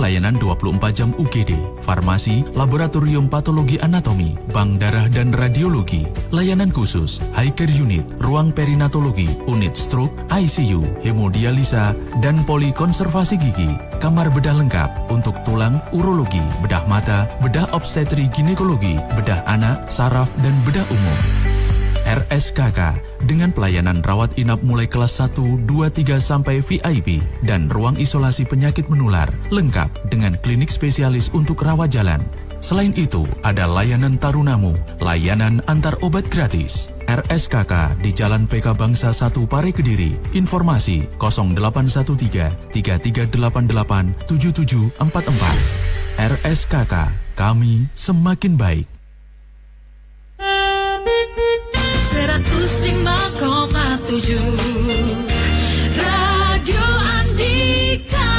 Layanan 24 jam UGD, farmasi, laboratorium patologi anatomi, bank darah dan radiologi, layanan khusus, high care unit, ruang perinatologi, unit stroke, ICU, hemodialisa, dan polikonservasi gigi, kamar bedah lengkap untuk tulang, urologi, bedah mata, bedah obstetri ginekologi, bedah anak, saraf, dan bedah umum. RSKK dengan pelayanan rawat inap mulai kelas 1, 2, 3 sampai VIP dan ruang isolasi penyakit menular lengkap dengan klinik spesialis untuk rawat jalan. Selain itu, ada layanan tarunamu, layanan antar obat gratis. RSKK di Jalan PK Bangsa 1 Pare Kediri. Informasi 0813 3388 7744. RSKK, kami semakin baik. 105,7 Radio Andika.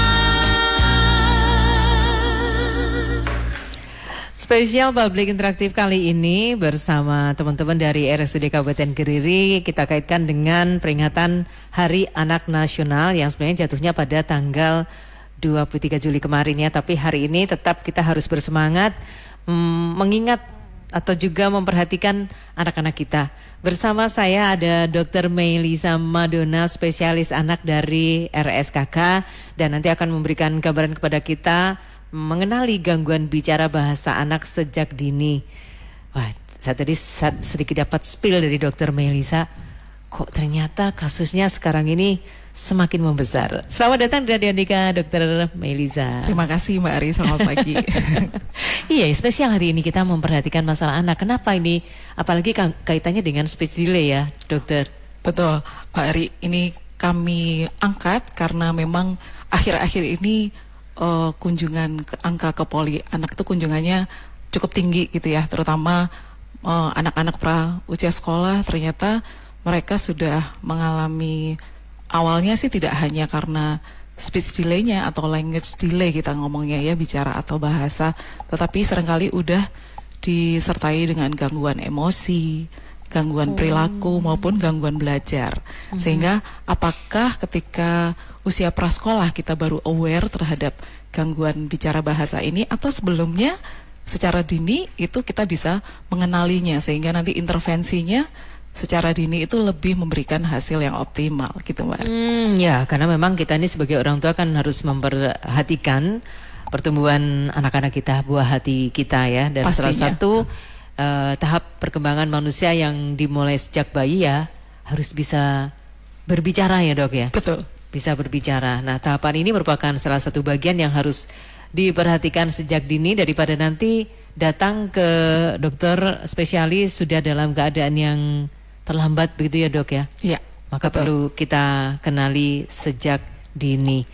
Spesial Public Interaktif kali ini bersama teman-teman dari RSUD Kabupaten Kediri, kita kaitkan dengan peringatan Hari Anak Nasional yang sebenarnya jatuhnya pada tanggal 23 Juli kemarin ya. Tapi hari ini tetap kita harus bersemangat mengingat atau juga memperhatikan anak-anak kita. Bersama saya ada Dr. Melisa Madona, spesialis anak dari RSKK, dan nanti akan memberikan gambaran kepada kita mengenali gangguan bicara bahasa anak sejak dini. Wah, saya tadi sedikit dapat spill dari Dr. Melisa, kok ternyata kasusnya sekarang ini semakin membesar. Selamat datang di Radio Andika, Dr. Melisa. Terima kasih Mbak Ari, selamat pagi. Iya, spesial hari ini kita memperhatikan masalah anak. Kenapa ini? Apalagi kaitannya dengan speech delay ya, dokter. Betul, Mbak Ari. Ini kami angkat karena memang akhir-akhir ini kunjungan angka ke poli anak itu kunjungannya cukup tinggi gitu ya. Terutama anak-anak pra usia sekolah, ternyata mereka sudah mengalami, awalnya sih tidak hanya karena speech delay-nya atau language delay kita ngomongnya ya, bicara atau bahasa, tetapi seringkali udah disertai dengan gangguan emosi, gangguan perilaku maupun gangguan belajar. Sehingga apakah ketika usia prasekolah kita baru aware terhadap gangguan bicara bahasa ini, atau sebelumnya secara dini itu kita bisa mengenalinya sehingga nanti intervensinya secara dini itu lebih memberikan hasil yang optimal gitu Mbak. Ya, karena memang kita ini sebagai orang tua kan harus memperhatikan pertumbuhan anak-anak kita, buah hati kita ya. Dan pastinya, salah satu tahap perkembangan manusia yang dimulai sejak bayi ya harus bisa berbicara ya dok ya. Betul. Bisa berbicara. Nah, tahapan ini merupakan salah satu bagian yang harus diperhatikan sejak dini daripada nanti datang ke dokter spesialis sudah dalam keadaan yang terlambat begitu ya dok ya? Iya. Maka betul. perlu kita kenali sejak dini.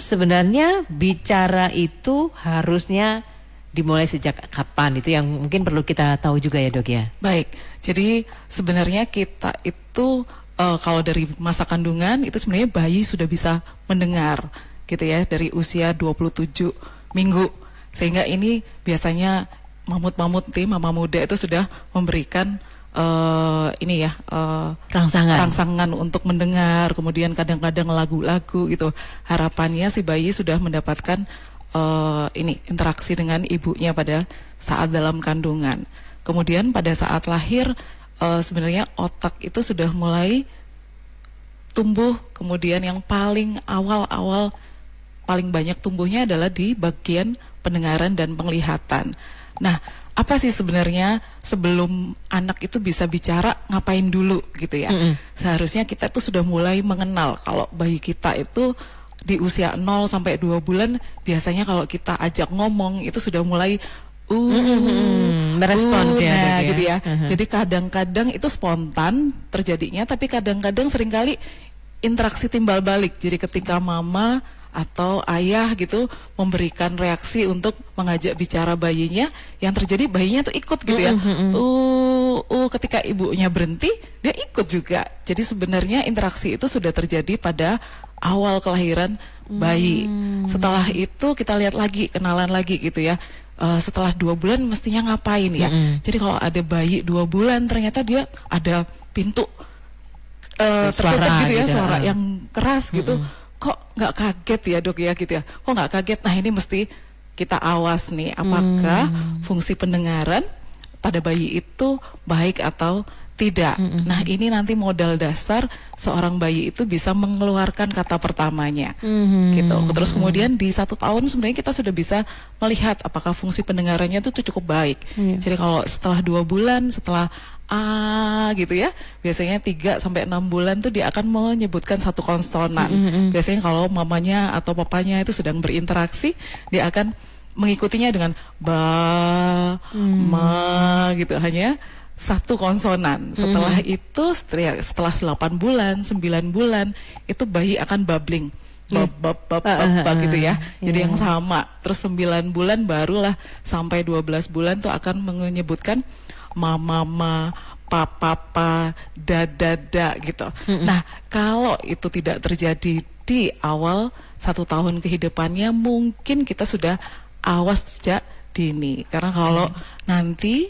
Sebenarnya bicara itu harusnya dimulai sejak kapan? Itu yang mungkin perlu kita tahu juga ya dok ya? Baik, jadi sebenarnya kita itu kalau dari masa kandungan itu sebenarnya bayi sudah bisa mendengar gitu ya, dari usia 27 minggu. Sehingga ini biasanya mamut-mamut mama muda itu sudah memberikan rangsangan untuk mendengar, kemudian kadang-kadang lagu-lagu gitu. Harapannya si bayi sudah mendapatkan interaksi dengan ibunya pada saat dalam kandungan. Kemudian pada saat lahir sebenarnya otak itu sudah mulai tumbuh. Kemudian yang paling awal paling banyak tumbuhnya adalah di bagian pendengaran dan penglihatan. Nah, apa sih sebenarnya sebelum anak itu bisa bicara, ngapain dulu gitu ya? Seharusnya kita tuh sudah mulai mengenal. Kalau bayi kita itu di usia 0 sampai 2 bulan, biasanya kalau kita ajak ngomong itu sudah mulai merespons ya, nah, ya. gitu ya. Jadi kadang-kadang itu spontan terjadinya, tapi kadang-kadang seringkali interaksi timbal balik. Jadi ketika mama atau ayah gitu memberikan reaksi untuk mengajak bicara bayinya, yang terjadi bayinya tuh ikut gitu ya. Ketika ibunya berhenti, dia ikut juga. Jadi sebenarnya interaksi itu sudah terjadi pada awal kelahiran bayi. Setelah itu kita lihat lagi, kenalan lagi gitu ya. Setelah 2 bulan mestinya ngapain ya. Jadi kalau ada bayi 2 bulan ternyata dia ada pintu tertutup gitu ya, suara yang keras gitu. kok nggak kaget ya dok ya gitu ya, kok nggak kaget. Nah ini mesti kita awas nih, apakah fungsi pendengaran pada bayi itu baik atau tidak. Nah ini nanti modal dasar seorang bayi itu bisa mengeluarkan kata pertamanya, gitu. Terus kemudian di 1 tahun sebenarnya kita sudah bisa melihat apakah fungsi pendengarannya itu cukup baik. Jadi kalau setelah 2 bulan, setelah gitu ya, biasanya 3 sampai 6 bulan tuh dia akan menyebutkan satu konsonan. Biasanya kalau mamanya atau papanya itu sedang berinteraksi, dia akan mengikutinya dengan ba, ma gitu, hanya satu konsonan. Setelah itu setelah 8 bulan, 9 bulan itu bayi akan babbling. Gitu ya. Jadi yang sama. Terus 9 bulan barulah sampai 12 bulan tuh akan menyebutkan mama, papa, dada gitu. Nah, kalau itu tidak terjadi di awal 1 tahun kehidupannya, mungkin kita sudah awas sejak dini. Karena kalau nanti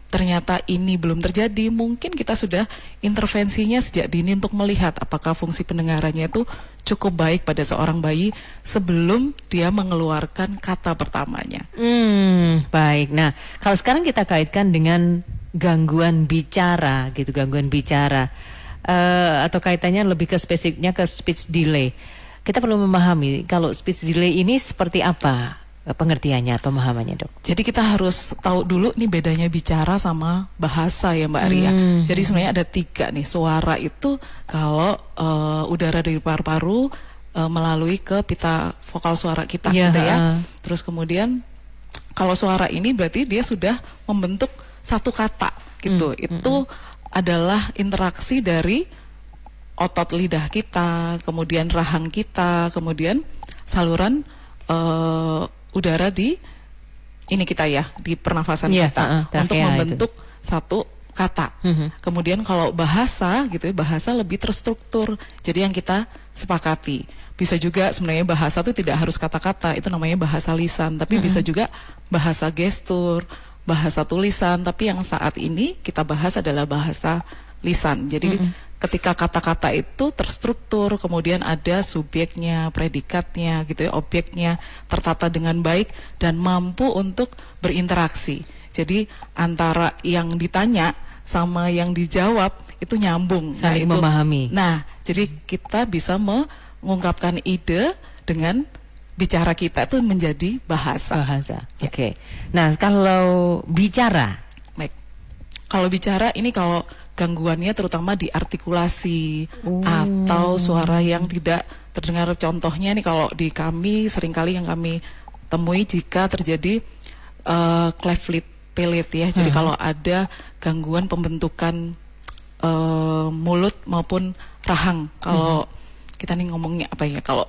ternyata ini belum terjadi, mungkin kita sudah intervensinya sejak dini untuk melihat apakah fungsi pendengarannya itu cukup baik pada seorang bayi sebelum dia mengeluarkan kata pertamanya. Baik. Nah, kalau sekarang kita kaitkan dengan gangguan bicara gitu, gangguan bicara atau kaitannya lebih ke spesifiknya ke speech delay. Kita perlu memahami kalau speech delay ini seperti apa pengertiannya, pemahamannya dok. Jadi kita harus tahu dulu nih bedanya bicara sama bahasa ya Mbak Arya. Jadi sebenarnya ada 3 nih. Suara itu kalau udara dari paru-paru melalui ke pita vokal suara kita gitu ya. Terus kemudian kalau suara ini berarti dia sudah membentuk satu kata gitu. Itu adalah interaksi dari otot lidah kita, kemudian rahang kita, kemudian saluran udara di ini kita ya, di pernafasan kita untuk membentuk satu kata. Kemudian kalau bahasa gitu ya, bahasa lebih terstruktur. Jadi yang kita sepakati. Bisa juga sebenarnya bahasa itu tidak harus kata-kata, itu namanya bahasa lisan, tapi bisa juga bahasa gestur, bahasa tulisan, tapi yang saat ini kita bahas adalah bahasa lisan. Jadi ketika kata-kata itu terstruktur, kemudian ada subjeknya, predikatnya gitu ya, objeknya tertata dengan baik dan mampu untuk berinteraksi. Jadi antara yang ditanya sama yang dijawab itu nyambung, saling memahami. Nah, jadi kita bisa mengungkapkan ide dengan bicara kita itu menjadi bahasa. Oke. Nah, kalau bicara, baik. Kalau bicara ini kalau gangguannya terutama di artikulasi atau suara yang tidak terdengar. Contohnya nih kalau di kami seringkali yang kami temui jika terjadi cleft lip palate ya. Jadi kalau ada gangguan pembentukan mulut maupun rahang. Kalau kita nih ngomongnya apa ya, kalau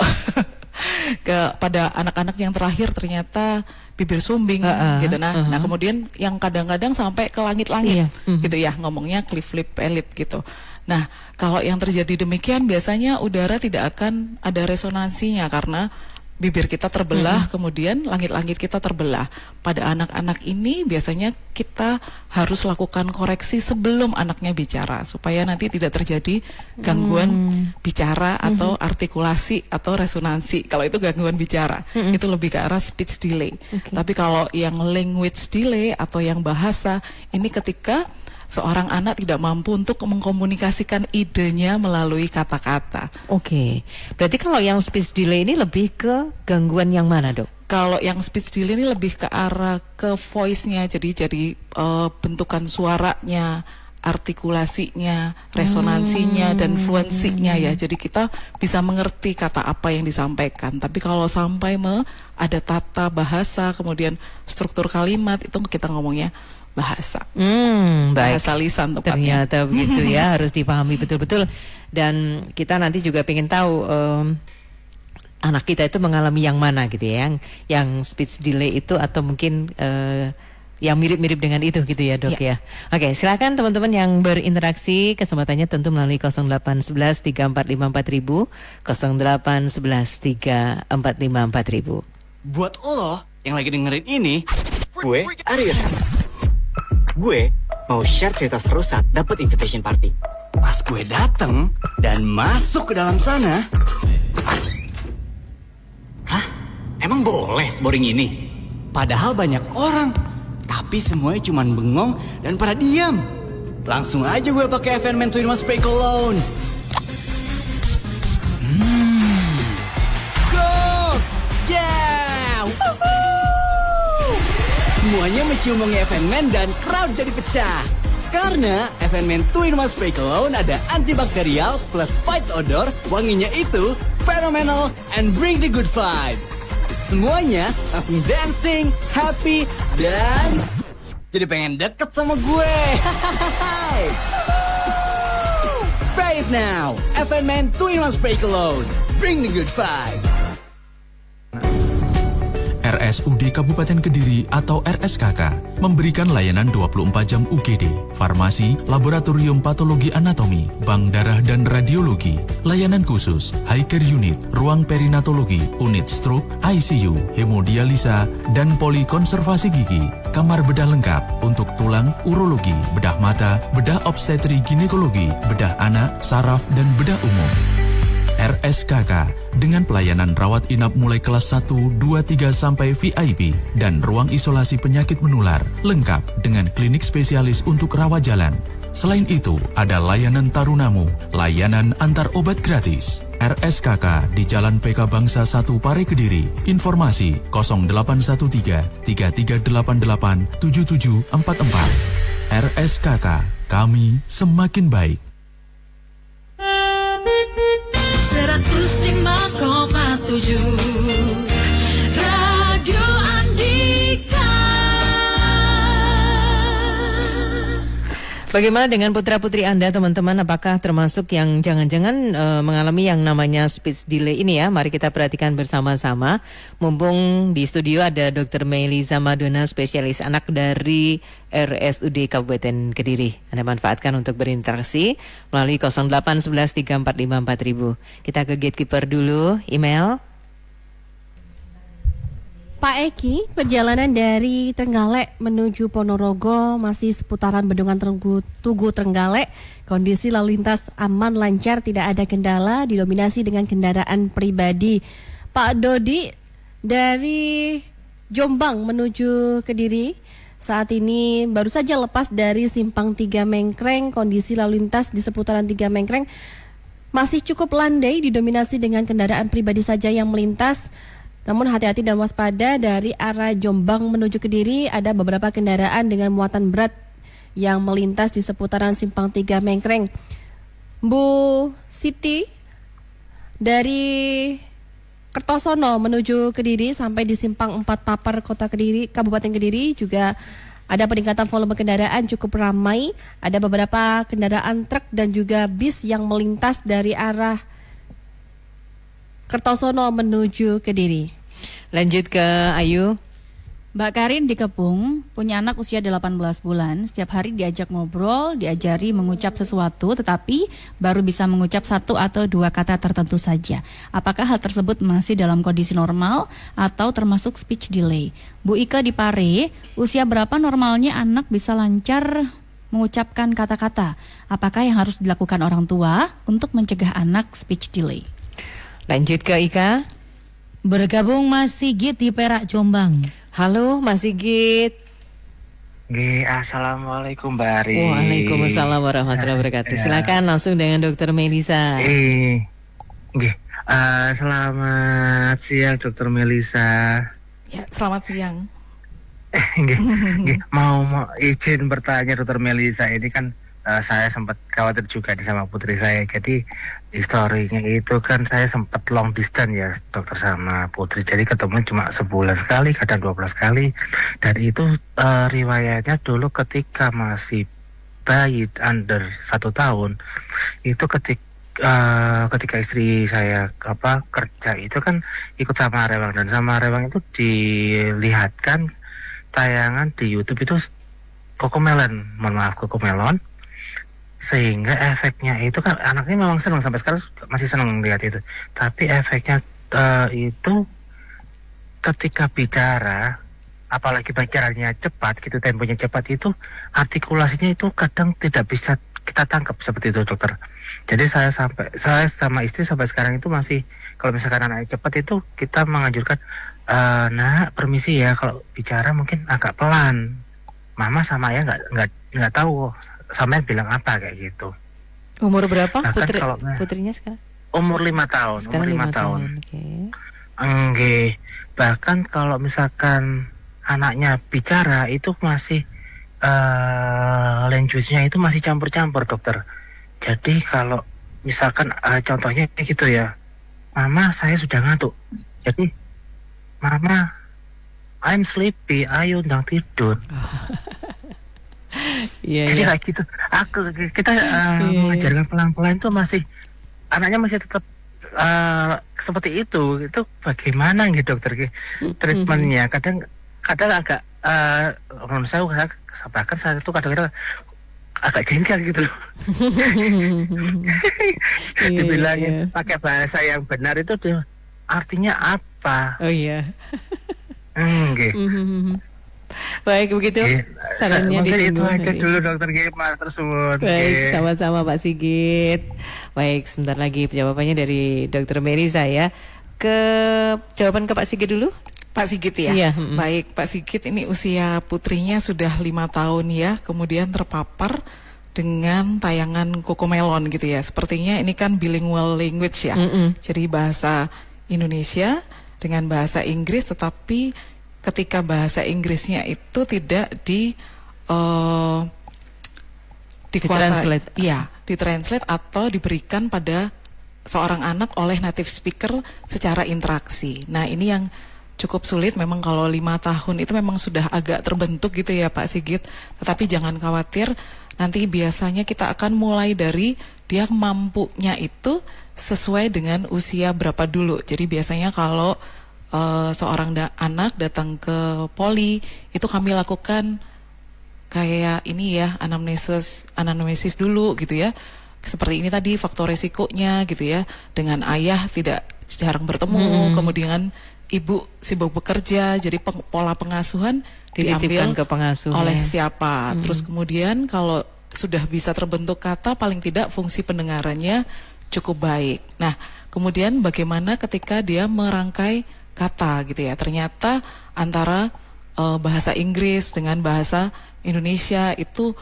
pada anak-anak yang terakhir ternyata bibir sumbing gitu. Nah kemudian yang kadang-kadang sampai ke langit-langit gitu ya, ngomongnya cleft lip palate gitu. Nah kalau yang terjadi demikian biasanya udara tidak akan ada resonansinya karena bibir kita terbelah, kemudian langit-langit kita terbelah. Pada anak-anak ini biasanya kita harus lakukan koreksi sebelum anaknya bicara supaya nanti tidak terjadi gangguan bicara atau artikulasi atau resonansi. Kalau itu gangguan bicara, itu lebih ke arah speech delay. Tapi kalau yang language delay atau yang bahasa, ini ketika seorang anak tidak mampu untuk mengkomunikasikan idenya melalui kata-kata. Oke. Berarti kalau yang speech delay ini lebih ke gangguan yang mana, dok? Kalau yang speech delay ini lebih ke arah ke voice-nya, jadi bentukan suaranya, artikulasinya, resonansinya, dan fluensinya ya. Jadi kita bisa mengerti kata apa yang disampaikan. Tapi kalau sampai ada tata bahasa, kemudian struktur kalimat, itu kita ngomongnya bahasa. Bahasa lisan tepatnya. Ternyata begitu ya, harus dipahami betul-betul. Dan kita nanti juga pengen tahu anak kita itu mengalami yang mana gitu ya, yang speech delay itu atau mungkin yang mirip-mirip dengan itu gitu ya dok ya. Oke, silakan teman-teman yang berinteraksi, kesempatannya tentu melalui 0811 345 4000, 0811 345 4000. Buat lo yang lagi dengerin ini, gue Arya. Gue mau share cerita seru saat dapet invitation party. Pas gue dateng dan masuk ke dalam sana, Hah? Emang boleh seboring ini? Padahal banyak orang, tapi semuanya cuman bengong dan pada diam. Langsung aja gue pakai FN Man 2-in-1 Spray Cologne. Gold! Yeah! Woohoo! Semuanya mencium wangi FN Man dan crowd jadi pecah. Karena FN Man 2-in-1 Spray Cologne ada antibakterial plus fight odor, wanginya itu phenomenal and bring the good vibes. Semuanya langsung dancing, happy, dan jadi pengen deket sama gue. Try it now, FN Man 2-in-1 Spray Cologne. Bring the good vibes. RSUD Kabupaten Kediri atau RSKK memberikan layanan 24 jam UGD, farmasi, laboratorium patologi anatomi, bank darah dan radiologi, layanan khusus, high care unit, ruang perinatologi, unit stroke, ICU, hemodialisa, dan polikonservasi gigi, kamar bedah lengkap untuk tulang, urologi, bedah mata, bedah obstetri ginekologi, bedah anak, saraf, dan bedah umum. RSKK dengan pelayanan rawat inap mulai kelas 1, 2, 3 sampai VIP dan ruang isolasi penyakit menular lengkap dengan klinik spesialis untuk rawat jalan. Selain itu, ada layanan tarunamu, layanan antar obat gratis. RSKK di Jalan PK Bangsa 1 Pare Kediri. Informasi 0813 3388 7744. RSKK, kami semakin baik. 105,7 Radio Andika. Bagaimana dengan putra-putri Anda, teman-teman? Apakah termasuk yang jangan-jangan mengalami yang namanya speech delay ini ya? Mari kita perhatikan bersama-sama. Mumpung di studio ada Dr. Melisa Madona, spesialis anak dari RSUD Kabupaten Kediri. Anda manfaatkan untuk berinteraksi melalui 0811 345 4000. Kita ke gatekeeper dulu, email. Pak Eki, perjalanan dari Trenggalek menuju Ponorogo masih seputaran Bendungan Tugu Trenggalek. Kondisi lalu lintas aman, lancar, tidak ada kendala, didominasi dengan kendaraan pribadi. Pak Dodi, dari Jombang menuju Kediri, saat ini baru saja lepas dari Simpang 3 Mengkreng. Kondisi lalu lintas di seputaran 3 Mengkreng masih cukup landai, didominasi dengan kendaraan pribadi saja yang melintas. Namun hati-hati dan waspada dari arah Jombang menuju Kediri, ada beberapa kendaraan dengan muatan berat yang melintas di seputaran Simpang 3 Mengkreng. Bu Siti dari Kertosono menuju Kediri sampai di Simpang 4 Papar Kota Kediri, Kabupaten Kediri juga ada peningkatan volume kendaraan cukup ramai. Ada beberapa kendaraan truk dan juga bis yang melintas dari arah Kertosono menuju Kediri. Lanjut ke Ayu. Mbak Karin di Kepung punya anak usia 18 bulan. Setiap hari diajak ngobrol, diajari mengucap sesuatu, tetapi baru bisa mengucap 1 atau 2 kata tertentu saja. Apakah hal tersebut masih dalam kondisi normal atau termasuk speech delay? Bu Ika di Pare, usia berapa normalnya anak bisa lancar mengucapkan kata-kata? Apakah yang harus dilakukan orang tua untuk mencegah anak speech delay? Lanjut ke Ika. Bergabung Mas Sigit di Perak, Jombang. Halo Mas Sigit. Assalamualaikum Mbak Ari. Waalaikumsalam warahmatullahi wabarakatuh. Silakan langsung dengan Dr. Melisa. Selamat siang Dr. Melisa. Ya, selamat siang. Mau izin bertanya Dr. Melisa, ini kan saya sempat khawatir juga nih sama putri saya. Jadi historinya itu kan saya sempat long distance ya dokter sama putri. Jadi ketemu cuma sebulan sekali, kadang 12 kali. Dan itu riwayatnya dulu ketika masih bayi under 1 tahun. Itu ketika istri saya kerja itu kan ikut sama Rewang. Dan sama Rewang itu dilihatkan tayangan di YouTube itu Cocomelon. Mohon maaf, Cocomelon. Sehingga efeknya itu kan anaknya memang senang, sampai sekarang masih senang lihat itu. Tapi efeknya itu ketika bicara, apalagi bicaranya cepat gitu, temponya cepat itu, artikulasinya itu kadang tidak bisa kita tangkap seperti itu dokter. Jadi saya sama istri sampai sekarang itu masih, kalau misalkan anaknya cepat itu kita menganjurkan, nak permisi ya, kalau bicara mungkin agak pelan. Mama sama ayah nggak tahu sama bilang apa kayak gitu. Umur berapa Bahkan kalau putrinya sekarang? umur 5 tahun. Sekarang umur 5 tahun. Oke. Enggak. Bahkan kalau misalkan anaknya bicara itu masih language-nya itu masih campur-campur dokter. Jadi kalau misalkan contohnya gitu ya, Mama saya sudah ngantuk. Jadi Mama I'm sleepy, ayo undang tidur. Iya, Jadi iya. kayak gitu. Kita mengajarkan pelan-pelan itu masih, anaknya masih tetap seperti itu. Itu bagaimana gitu dokter treatmentnya? Kadang agak menurut saya bahkan saya itu kadang-kadang agak jengkel gitu loh. Dibilangin pakai bahasa yang benar itu artinya apa? Oh iya. Enggak. Baik, begitu sarannya Mungkin itu ditunggu. aja dulu dokter Gema tersebut. Baik, sama-sama Pak Sigit. Baik, sebentar lagi jawabannya dari Dr. Melisa ya. Jawaban ke Pak Sigit dulu. Pak Sigit ya. Iya, Baik, Pak Sigit, ini usia putrinya sudah 5 tahun ya, kemudian terpapar dengan tayangan Cocomelon gitu ya. Sepertinya ini kan bilingual language ya. Jadi bahasa Indonesia dengan bahasa Inggris, tetapi ketika bahasa Inggrisnya itu tidak Ditranslate. ditranslate atau diberikan pada seorang anak oleh native speaker secara interaksi. Nah, ini yang cukup sulit memang. Kalau 5 tahun itu memang sudah agak terbentuk gitu ya Pak Sigit. Tetapi jangan khawatir, nanti biasanya kita akan mulai dari dia mampunya itu sesuai dengan usia berapa dulu. Jadi biasanya kalau seorang anak datang ke poli, itu kami lakukan kayak ini ya, anamnesis dulu gitu ya. Seperti ini tadi faktor resikonya gitu ya. Dengan ayah tidak jarang bertemu, kemudian ibu sibuk bekerja, jadi pola pengasuhan Dititipkan diambil ke pengasuh oleh ya. siapa. Terus kemudian kalau sudah bisa terbentuk kata, paling tidak fungsi pendengarannya cukup baik. Nah, kemudian bagaimana ketika dia merangkai kata gitu ya. Ternyata antara bahasa Inggris dengan bahasa Indonesia itu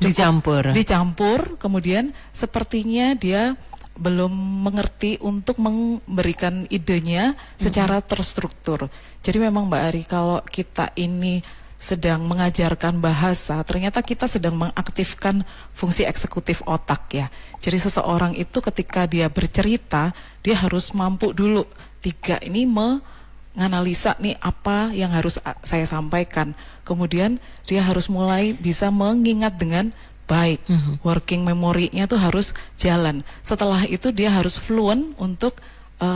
dicampur, kemudian sepertinya dia belum mengerti untuk memberikan idenya secara terstruktur. Jadi memang Mbak Ari, kalau kita ini sedang mengajarkan bahasa, ternyata kita sedang mengaktifkan fungsi eksekutif otak ya. Jadi seseorang itu ketika dia bercerita, dia harus mampu dulu 3 ini menganalisa nih apa yang harus saya sampaikan. Kemudian dia harus mulai bisa mengingat dengan baik. Working memory-nya tuh harus jalan. Setelah itu dia harus fluent untuk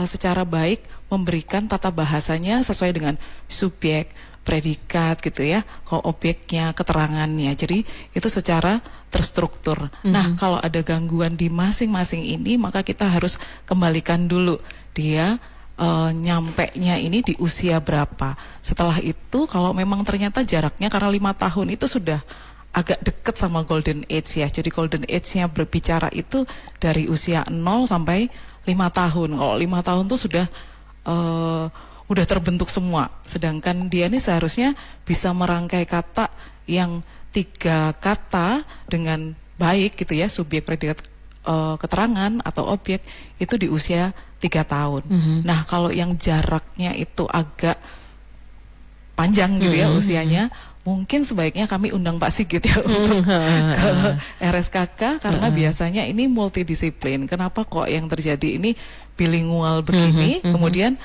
secara baik memberikan tata bahasanya sesuai dengan subjek, predikat gitu ya, objeknya, keterangannya. Jadi itu secara terstruktur. Nah, kalau ada gangguan di masing-masing ini, maka kita harus kembalikan dulu dia nyampenya ini di usia berapa. Setelah itu kalau memang ternyata jaraknya, karena 5 tahun itu sudah agak dekat sama golden age ya. Jadi golden age-nya berbicara itu dari usia 0 sampai 5 tahun. Kalau 5 tahun tuh sudah udah terbentuk semua. Sedangkan dia ini seharusnya bisa merangkai kata yang 3 kata dengan baik gitu ya, subjek, predikat, keterangan atau objek itu di usia 3 tahun. Nah, kalau yang jaraknya itu agak panjang gitu ya usianya, mungkin sebaiknya kami undang Pak Sigit ya untuk ke RSKK, karena biasanya ini multidisiplin. Kenapa kok yang terjadi ini bilingual begini? Kemudian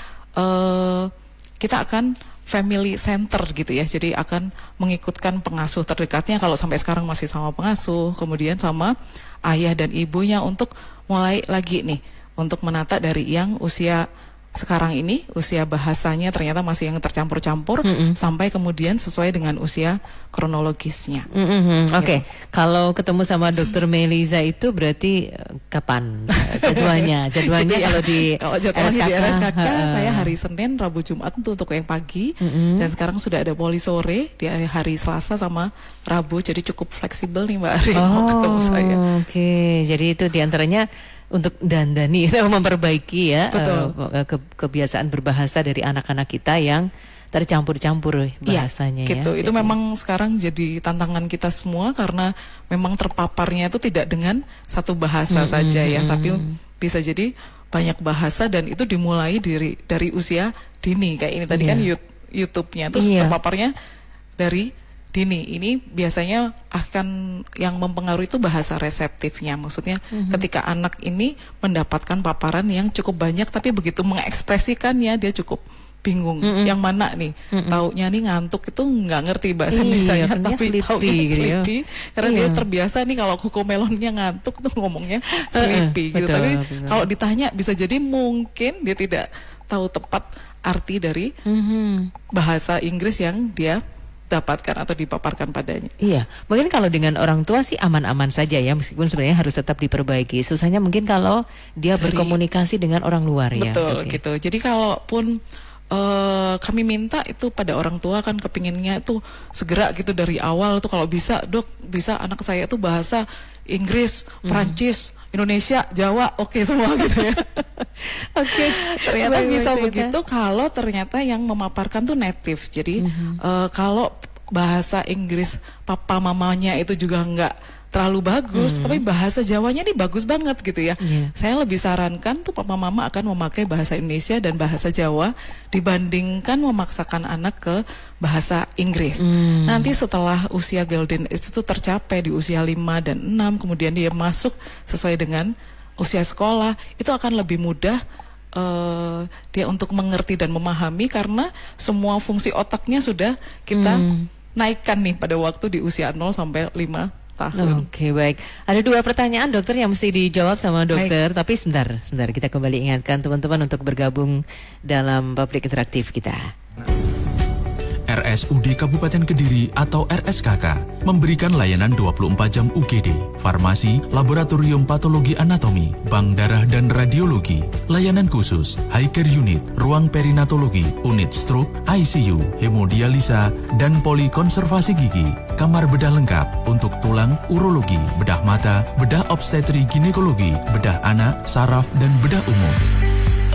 kita akan family center gitu ya. Jadi akan mengikutkan pengasuh terdekatnya, kalau sampai sekarang masih sama pengasuh, kemudian sama ayah dan ibunya, untuk mulai lagi nih untuk menata dari yang usia sekarang ini usia bahasanya ternyata masih yang tercampur-campur sampai kemudian sesuai dengan usia kronologisnya. Oke, kalau ketemu sama Dokter Melisa itu berarti kapan jadwalnya? Jadwalnya kalau di jadwalnya di RSKK RSKK, saya hari Senin, Rabu, Jumat untuk yang pagi, dan sekarang sudah ada poli sore di hari Selasa sama Rabu, jadi cukup fleksibel nih Mbak Ari mau ketemu saya. Oke, jadi itu diantaranya untuk dandani, memperbaiki ya kebiasaan berbahasa dari anak-anak kita yang tercampur-campur bahasanya gitu. ya. Itu memang sekarang jadi tantangan kita semua karena memang terpaparnya itu tidak dengan satu bahasa saja ya, tapi bisa jadi banyak bahasa dan itu dimulai dari usia dini kayak ini tadi kan YouTube-nya terus terpaparnya dari dini. Ini biasanya akan yang mempengaruhi itu bahasa reseptifnya. Maksudnya ketika anak ini mendapatkan paparan yang cukup banyak tapi begitu mengekspresikannya dia cukup bingung. Yang mana nih? Taunya nih ngantuk itu nggak ngerti bahasa Indonesianya tapi taunya sleepy. Karena dia terbiasa nih kalau Cocomelonnya ngantuk tuh ngomongnya sleepy gitu. Tapi kalau ditanya bisa jadi mungkin dia tidak tahu tepat arti dari bahasa Inggris yang dia dapatkan atau dipaparkan padanya. Iya, mungkin kalau dengan orang tua sih aman-aman saja ya, meskipun sebenarnya harus tetap diperbaiki. Susahnya mungkin kalau dia berkomunikasi dengan orang luar ya. Betul gitu. Jadi kalaupun kami minta itu pada orang tua kan kepinginnya itu segera gitu dari awal tuh kalau bisa Dok, bisa anak saya tuh bahasa Inggris, Prancis, Indonesia, Jawa, oke semua gitu ya. Oke. Ternyata bisa begitu kalau ternyata yang memaparkan tuh native. Jadi kalau bahasa Inggris papa mamanya itu juga nggak terlalu bagus, tapi bahasa Jawanya nih bagus banget gitu ya. Saya lebih sarankan tuh papa mama akan memakai bahasa Indonesia dan bahasa Jawa dibandingkan memaksakan anak ke bahasa Inggris. Nanti setelah usia golden age itu tercapai di usia 5 dan 6, kemudian dia masuk sesuai dengan usia sekolah, itu akan lebih mudah dia untuk mengerti dan memahami karena semua fungsi otaknya sudah kita naikkan nih pada waktu di usia 0 sampai 5 tahun. Oke, baik. Ada 2 pertanyaan dokter yang mesti dijawab sama dokter, tapi sebentar kita kembali ingatkan teman-teman untuk bergabung dalam public interaktif kita. RSUD Kabupaten Kediri atau RSKK memberikan layanan 24 jam UGD, farmasi, laboratorium patologi anatomi, bank darah dan radiologi, layanan khusus, high care unit, ruang perinatologi, unit stroke, ICU, hemodialisa, dan polikonservasi gigi, kamar bedah lengkap untuk tulang, urologi, bedah mata, bedah obstetri ginekologi, bedah anak, saraf, dan bedah umum.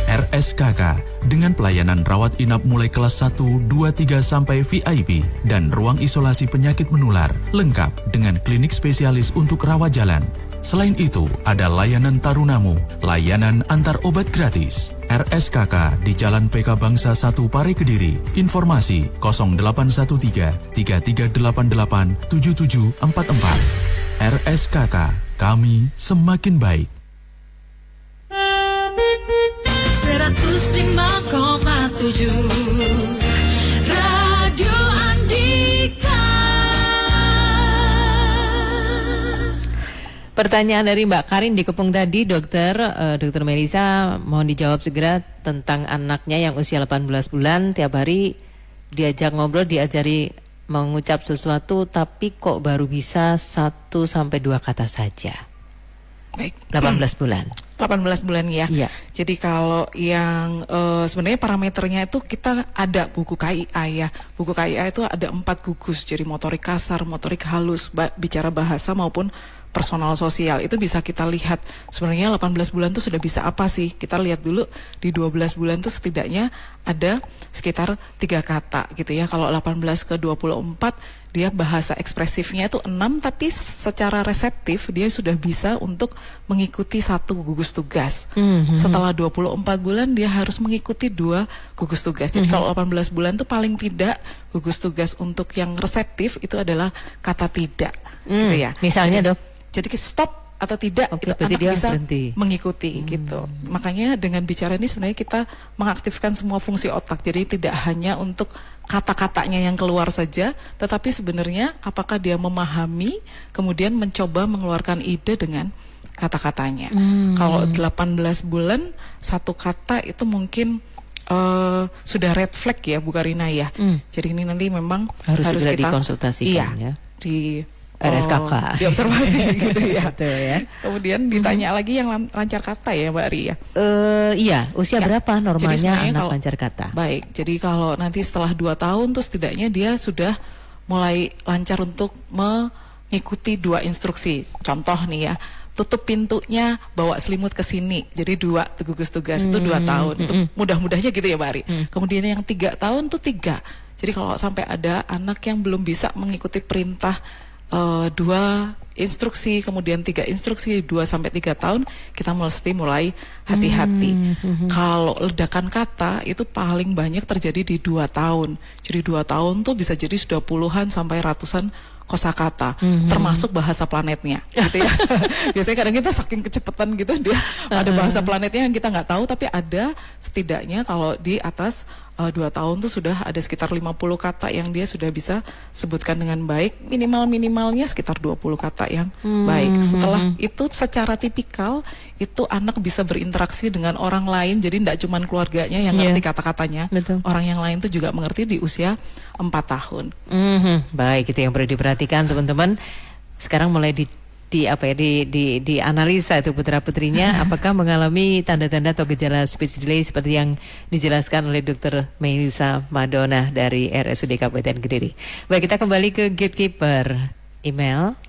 RSKK dengan pelayanan rawat inap mulai kelas 1, 2, 3 sampai VIP dan ruang isolasi penyakit menular lengkap dengan klinik spesialis untuk rawat jalan. Selain itu, ada layanan tarunamu, layanan antar obat gratis. RSKK di Jalan PK Bangsa 1 Pare Kediri. Informasi 0813 3388 7744. RSKK, kami semakin baik. 105,7 Radio Andika. Pertanyaan dari Mbak Karin di Kepung tadi, Dokter Melisa mohon dijawab segera tentang anaknya yang usia 18 bulan, tiap hari diajak ngobrol, diajari mengucap sesuatu, tapi kok baru bisa 1 sampai 2 kata saja. Baik. 18 bulan. 18 bulan ya. Iya. Jadi kalau yang sebenarnya parameternya itu kita ada buku KIA ya. Buku KIA itu ada 4 gugus. Jadi motorik kasar, motorik halus, bicara bahasa maupun personal sosial. Itu bisa kita lihat sebenarnya 18 bulan itu sudah bisa apa sih? Kita lihat dulu di 12 bulan itu setidaknya ada sekitar 3 kata gitu ya. Kalau 18 ke 24 dia bahasa ekspresifnya itu 6, tapi secara reseptif dia sudah bisa untuk mengikuti 1 gugus tugas. Setelah 24 bulan dia harus mengikuti 2 gugus tugas. Jadi kalau 18 bulan itu paling tidak gugus tugas untuk yang reseptif itu adalah kata tidak gitu ya. Misalnya dok? Jadi stop atau tidak itu berarti anak dia bisa berhenti. mengikuti gitu. Makanya dengan bicara ini sebenarnya kita mengaktifkan semua fungsi otak. Jadi tidak hanya untuk kata-katanya yang keluar saja, tetapi sebenarnya apakah dia memahami, kemudian mencoba mengeluarkan ide dengan kata-katanya. Kalau 18 bulan satu kata itu mungkin sudah red flag ya Bu Karina ya. Jadi ini nanti memang Harus segera kita dikonsultasikan ya. Di RSKK. diobservasi gitu ya. Betul ya. Kemudian ditanya lagi yang lancar kata ya Mbak Ri ya. Iya, usia berapa Jadi normalnya sebenarnya anak kalau- lancar kata? Baik, jadi kalau nanti setelah 2 tahun tuh setidaknya dia sudah mulai lancar untuk mengikuti 2 instruksi. Contoh nih ya, tutup pintunya, bawa selimut ke sini. Jadi 2 gugus tugas itu 2 tahun. Itu mudah-mudahnya gitu ya Mbak Ari. Kemudian yang 3 tahun tuh 3. Jadi kalau sampai ada anak yang belum bisa mengikuti perintah 2 instruksi, kemudian 3 instruksi 2 sampai 3 tahun, kita mesti mulai hati-hati. Kalau ledakan kata itu paling banyak terjadi di 2 tahun. Jadi 2 tahun tuh bisa jadi sudah puluhan sampai ratusan kosakata, termasuk bahasa planetnya, gitu ya. Biasanya kadang kita saking kecepatan gitu, dia ada bahasa planetnya yang kita nggak tahu, tapi ada setidaknya kalau di atas 2 tahun tuh sudah ada sekitar 50 kata yang dia sudah bisa sebutkan dengan baik, minimalnya sekitar 20 kata yang baik. Setelah itu secara tipikal itu anak bisa berinteraksi dengan orang lain, jadi tidak cuma keluarganya yang ngerti kata-katanya, Betul. orang yang lain tuh juga mengerti di usia 4 tahun. Baik, itu yang perlu diperhatikan teman-teman. Sekarang mulai dianalisa itu putra-putrinya apakah mengalami tanda-tanda atau gejala speech delay seperti yang dijelaskan oleh Dr. Melisa Madona dari RSUD Kabupaten Kediri. Baik, kita kembali ke gatekeeper email.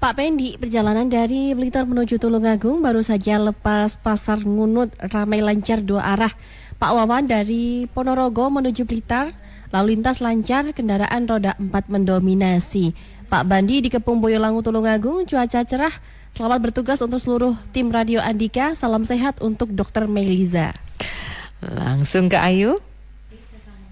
Pak Pendi, perjalanan dari Blitar menuju Tulungagung baru saja lepas Pasar Ngunut, ramai lancar 2 arah. Pak Wawan dari Ponorogo menuju Blitar, lalu lintas lancar, kendaraan roda 4 mendominasi. Pak Bandi di Kepung Boyolangu Tulungagung, cuaca cerah. Selamat bertugas untuk seluruh tim Radio Andika. Salam sehat untuk Dr. Melisa. Langsung ke Ayu.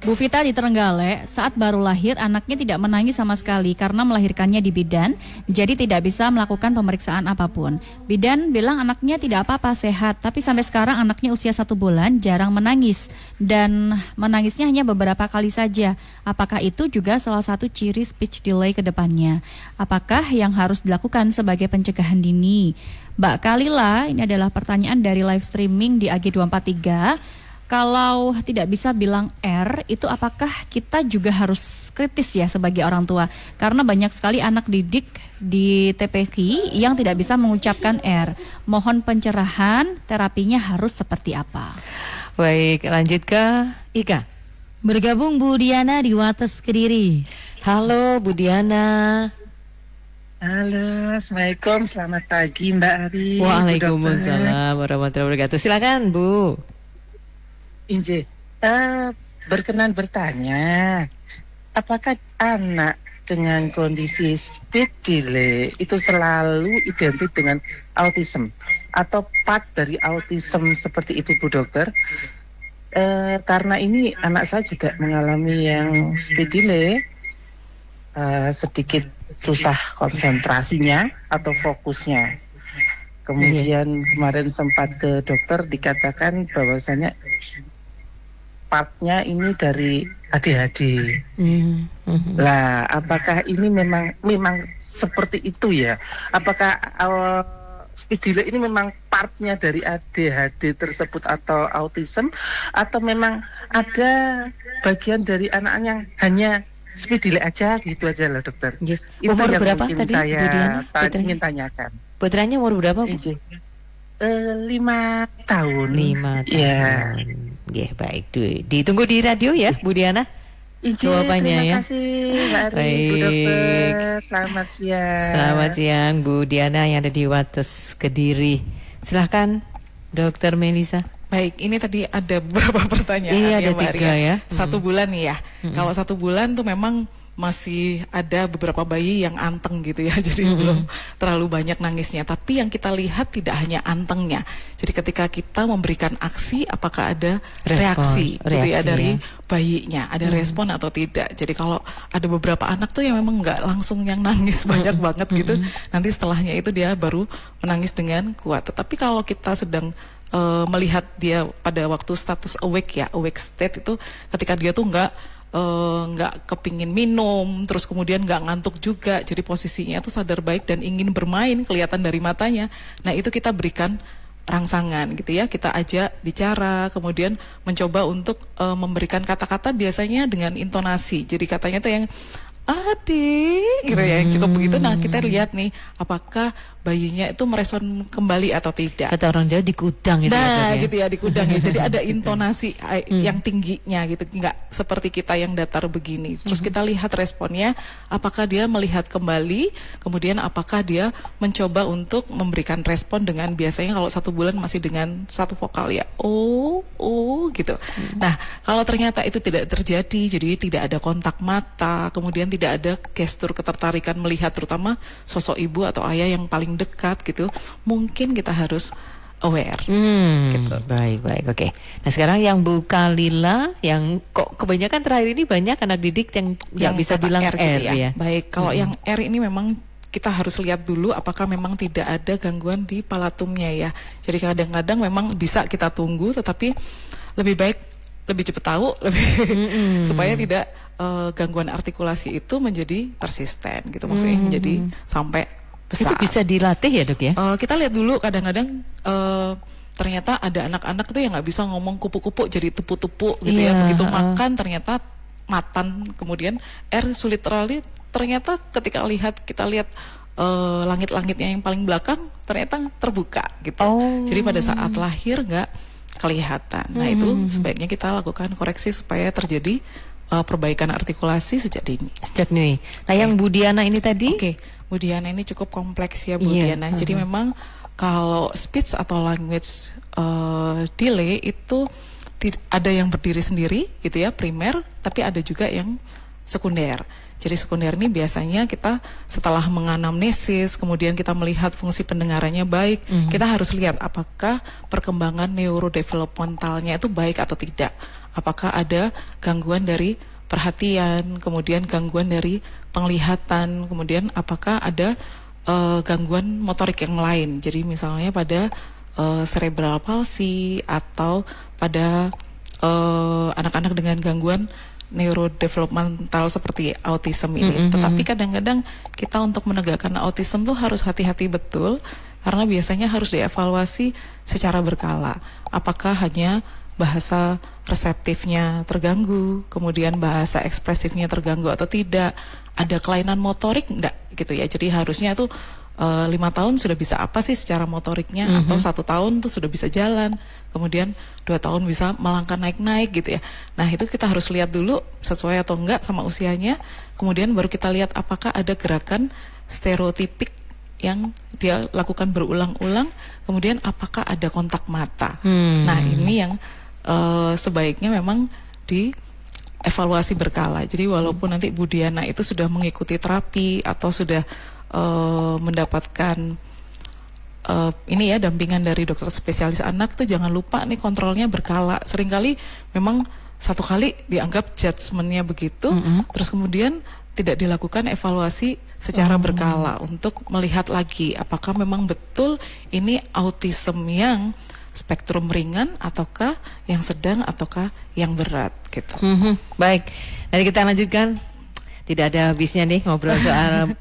Bu Vita di Trenggalek, saat baru lahir anaknya tidak menangis sama sekali karena melahirkannya di bidan, jadi tidak bisa melakukan pemeriksaan apapun. Bidan bilang anaknya tidak apa-apa, sehat, tapi sampai sekarang anaknya usia 1 bulan jarang menangis dan menangisnya hanya beberapa kali saja. Apakah itu juga salah satu ciri speech delay ke depannya? Apakah yang harus dilakukan sebagai pencegahan dini? Mbak Kalila, ini adalah pertanyaan dari live streaming di AG243. Kalau tidak bisa bilang R, itu apakah kita juga harus kritis ya sebagai orang tua? Karena banyak sekali anak didik di TPQ yang tidak bisa mengucapkan R. Mohon pencerahan, terapinya harus seperti apa? Baik, lanjut ke Ika. Bergabung Bu Diana di Wates Kediri. Halo Bu Diana. Halo, Assalamualaikum, selamat pagi Mbak Ari. Waalaikumsalam warahmatullahi wabarakatuh. Silakan Bu. Inje, berkenan bertanya, apakah anak dengan kondisi speech delay itu selalu identik dengan autism atau part dari autism seperti itu Bu Dokter? Karena ini anak saya juga mengalami yang speech delay, sedikit susah konsentrasinya atau fokusnya. Kemudian kemarin sempat ke dokter dikatakan bahwasanya partnya ini dari ADHD. Lah, apakah ini memang seperti itu ya? Apakah speech delay ini memang partnya dari ADHD tersebut atau autism, atau memang ada bagian dari anak yang hanya speech delay aja gitu aja loh dokter? Itu Umur yang berapa mungkin tadi Bu Diana? ingin tanyakan. Putranya umur berapa Bu? 5 tahun. 5 tahun. Ya. Nggih, baik. Ditunggu di radio ya, Bu Diana. Jawabannya ya. Terima kasih Mbak Ari, Bu Dokter. Selamat siang. Selamat siang Bu Diana yang ada di Wates Kediri. Silahkan Dokter Melisa. Baik, ini tadi ada beberapa pertanyaan Iya, ada Mbak 3 ya. 1 bulan nih ya. Kalau 1 bulan tuh memang masih ada beberapa bayi yang anteng gitu ya, jadi belum terlalu banyak nangisnya. Tapi yang kita lihat tidak hanya antengnya. Jadi ketika kita memberikan aksi, apakah ada reaksi gitu ya dari bayinya, ada respon atau tidak. Jadi kalau ada beberapa anak tuh yang memang nggak langsung yang nangis banyak banget gitu, nanti setelahnya itu dia baru menangis dengan kuat. Tetapi kalau kita sedang melihat dia pada waktu status awake ya, awake state itu ketika dia tuh nggak nggak kepingin minum, terus kemudian nggak ngantuk juga, jadi posisinya itu sadar baik dan ingin bermain, kelihatan dari matanya. Nah itu kita berikan rangsangan gitu ya, kita ajak bicara, kemudian mencoba untuk memberikan kata-kata biasanya dengan intonasi, jadi katanya tuh yang adik gitu ya, yang cukup begitu. Nah kita lihat nih apakah bayinya itu merespon kembali atau tidak. Kata orang Jawa dikudang itu. Nah gitu ya, dikudang ya. Jadi ada intonasi yang tingginya gitu, nggak seperti kita yang datar begini. Terus kita lihat responnya, apakah dia melihat kembali, kemudian apakah dia mencoba untuk memberikan respon dengan, biasanya kalau 1 bulan masih dengan 1 vokal ya, oh gitu. Nah kalau ternyata itu tidak terjadi, jadi tidak ada kontak mata, kemudian tidak ada gestur ketertarikan melihat, terutama sosok ibu atau ayah yang paling dekat gitu, mungkin kita harus aware. Gitu. Baik, oke. Nah sekarang yang Bu Kalila, yang kok kebanyakan terakhir ini banyak anak didik yang nggak bisa kata bilang R R, gitu ya. Baik, kalau yang R ini memang kita harus lihat dulu apakah memang tidak ada gangguan di palatumnya ya. Jadi kadang-kadang memang bisa kita tunggu, tetapi lebih baik lebih cepat tahu, lebih supaya tidak gangguan artikulasi itu menjadi persisten gitu, maksudnya menjadi sampai besar. Itu bisa dilatih ya dok ya? Kita lihat dulu, kadang-kadang ternyata ada anak-anak tuh yang nggak bisa ngomong kupu-kupu jadi tepu-tepu gitu ya. Begitu makan ternyata matan, kemudian R sulit terlalu, ternyata ketika kita lihat langit-langitnya yang paling belakang ternyata terbuka gitu. Jadi pada saat lahir nggak kelihatan. Nah itu sebaiknya kita lakukan koreksi supaya terjadi perbaikan artikulasi sejak dini. Nah yang Bu Diana ini tadi? Bu Diana ini cukup kompleks ya Bu Diana. Jadi memang kalau speech atau language delay itu ada yang berdiri sendiri gitu ya, primer, tapi ada juga yang sekunder. Jadi sekunder ini biasanya kita setelah menganamnesis, kemudian kita melihat fungsi pendengarannya baik, kita harus lihat apakah perkembangan neurodevelopmentalnya itu baik atau tidak. Apakah ada gangguan dari perhatian, kemudian gangguan dari penglihatan, kemudian apakah ada gangguan motorik yang lain. Jadi misalnya pada cerebral palsy atau pada anak-anak dengan gangguan neurodevelopmental seperti autism ini. Tetapi kadang-kadang kita untuk menegakkan autism tuh harus hati-hati betul, karena biasanya harus dievaluasi secara berkala. Apakah hanya bahasa reseptifnya terganggu, kemudian bahasa ekspresifnya terganggu atau tidak, ada kelainan motorik enggak gitu ya. Jadi harusnya tuh 5 tahun sudah bisa apa sih secara motoriknya, atau 1 tahun tuh sudah bisa jalan, kemudian 2 tahun bisa melangkah naik-naik gitu ya. Nah itu kita harus lihat dulu sesuai atau enggak sama usianya, kemudian baru kita lihat apakah ada gerakan stereotipik yang dia lakukan berulang-ulang, kemudian apakah ada kontak mata. Nah ini yang sebaiknya memang dievaluasi berkala. Jadi walaupun nanti Bu Diana itu sudah mengikuti terapi atau sudah mendapatkan ini ya dampingan dari dokter spesialis anak, tuh jangan lupa nih kontrolnya berkala. Seringkali memang 1 kali dianggap judgementnya begitu, terus kemudian tidak dilakukan evaluasi secara berkala untuk melihat lagi apakah memang betul ini autism yang spektrum ringan ataukah yang sedang ataukah yang berat gitu. Baik, nanti kita lanjutkan. Tidak ada habisnya nih ngobrol soal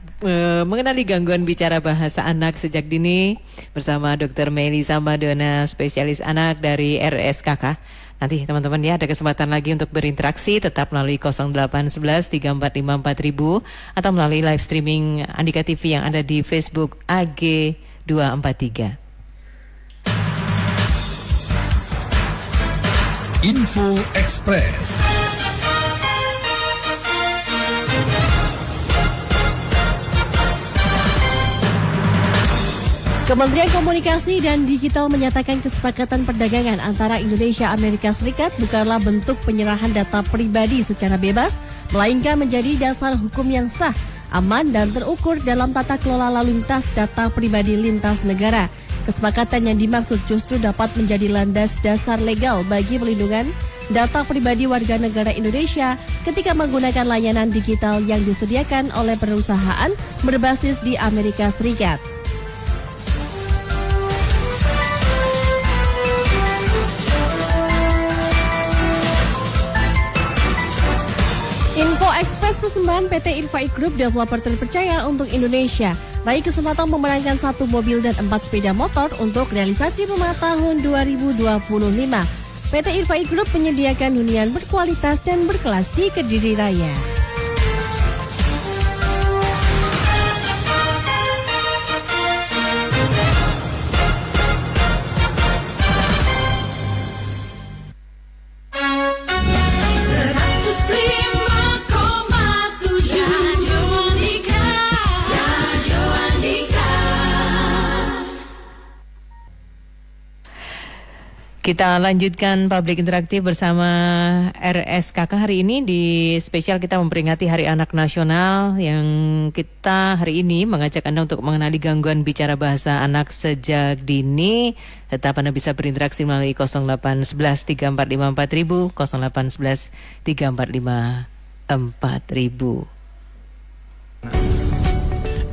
mengenali gangguan bicara bahasa anak sejak dini bersama Dr. Melisa Madona, spesialis anak dari RSKK. Nanti teman-teman ya ada kesempatan lagi untuk berinteraksi, tetap melalui 0811 345 4000 atau melalui live streaming Andika TV yang ada di Facebook AG 243. Info Express. Kementerian Komunikasi dan Digital menyatakan kesepakatan perdagangan antara Indonesia Amerika Serikat bukanlah bentuk penyerahan data pribadi secara bebas, melainkan menjadi dasar hukum yang sah, aman dan terukur dalam tata kelola lalu lintas data pribadi lintas negara. Kesepakatan yang dimaksud justru dapat menjadi landas dasar legal bagi pelindungan data pribadi warga negara Indonesia ketika menggunakan layanan digital yang disediakan oleh perusahaan berbasis di Amerika Serikat. Express persembahan PT Irfai Group, developer terpercaya untuk Indonesia. Raih kesempatan memenangkan 1 mobil dan 4 sepeda motor untuk realisasi rumah tahun 2025. PT Irfai Group menyediakan hunian berkualitas dan berkelas di Kediri Raya. Kita lanjutkan Public Interaktif bersama RSKK. Hari ini di spesial kita memperingati Hari Anak Nasional, yang kita hari ini mengajak Anda untuk mengenali gangguan bicara bahasa anak sejak dini. Tetap Anda bisa berinteraksi melalui 0811 345 4000, 0811 345 4000.